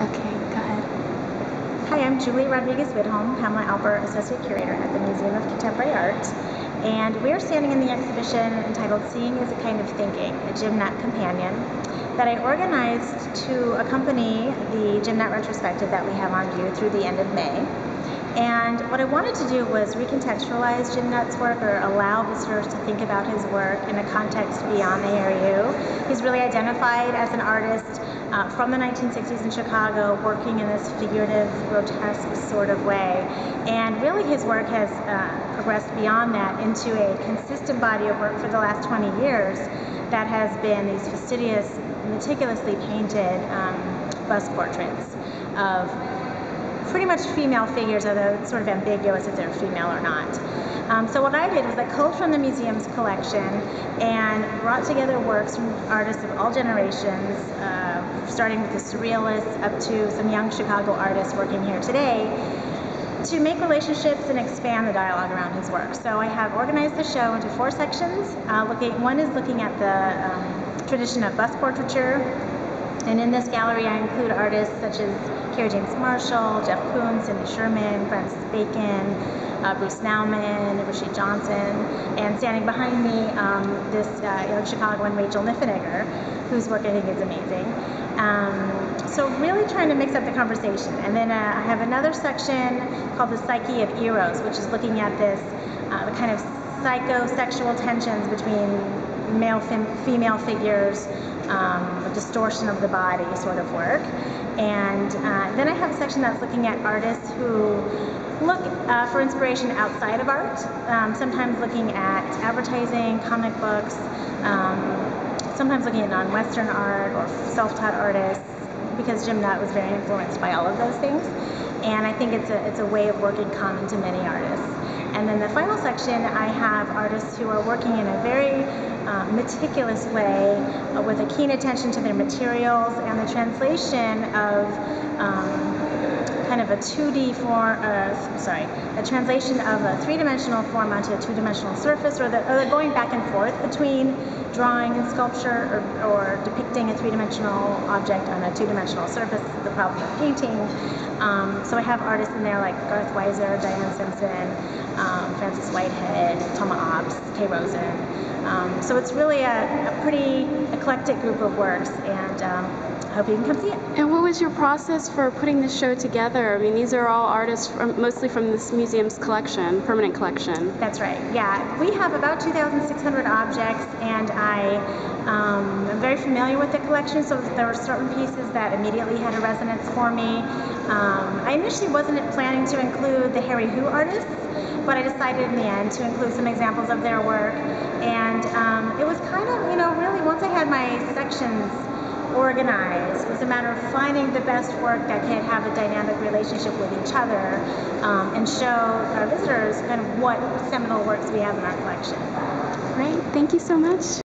Okay, go ahead. Hi, I'm Rodriguez Widholm, Pamela Alper Associate Curator at the Museum of Contemporary Art, and we're standing in the exhibition entitled Seeing is a Kind of Thinking, a Jim Nutt companion, that I organized to accompany the Jim Nutt retrospective that we have on view through the end of May. And what I wanted to do was recontextualize Jim Nutt's work, or allow visitors to think about his work in a context beyond the ARU. He's really identified as an artist from the 1960s in Chicago, working in this figurative, grotesque sort of way. And really his work has progressed beyond that into a consistent body of work for the last 20 years that has been these fastidious, meticulously painted bust portraits of pretty much female figures, although it's sort of ambiguous if they're female or not. So what I did was I culled from the museum's collection and brought together works from artists of all generations, starting with the surrealists up to some young Chicago artists working here today, to make relationships and expand the dialogue around his work. So I have organized the show into 4 sections. One is looking at the tradition of bust portraiture. And in this gallery, I include artists such as Kerry James Marshall, Jeff Koons, Cindy Sherman, Francis Bacon, Bruce Nauman, Rasheed Johnson, and standing behind me, this young Chicagoan, Rachel Niffenegger, whose work I think is amazing. So really trying to mix up the conversation. And then I have another section called The Psyche of Eros, which is looking at this, the kind of psychosexual tensions between male-female figures, a distortion of the body sort of work. And then I have a section that's looking at artists who look for inspiration outside of art, sometimes looking at advertising, comic books, sometimes looking at non-Western art or self-taught artists, because Jim Nutt was very influenced by all of those things. And I think it's a way of working common to many artists. And then the final section, I have artists who are working in a very meticulous way with a keen attention to their materials and the translation of kind of a 2D form, a translation of a 3-dimensional form onto a 2-dimensional surface, or they're going back and forth between drawing and sculpture or depicting a 3-dimensional object on a 2-dimensional surface. This is the problem with painting. So I have artists in there like Garth Weiser, Diane Simpson, Francis Whitehead, Toma Obbs, Kay Rosen. So it's really a pretty eclectic group of works, and I hope you can come see it. And what was your process for putting this show together? I mean, these are all artists mostly from this museum's collection, permanent collection. That's right, yeah. We have about 2,600 objects, and I am very familiar with the collection, so there were certain pieces that immediately had a resonance for me. I initially wasn't planning to include the Harry Who artists, but I decided in the end to include some examples of their work. And it was kind of, really once I had my sections organized, it was a matter of finding the best work that could have a dynamic relationship with each other and show our visitors kind of what seminal works we have in our collection. Great, thank you so much.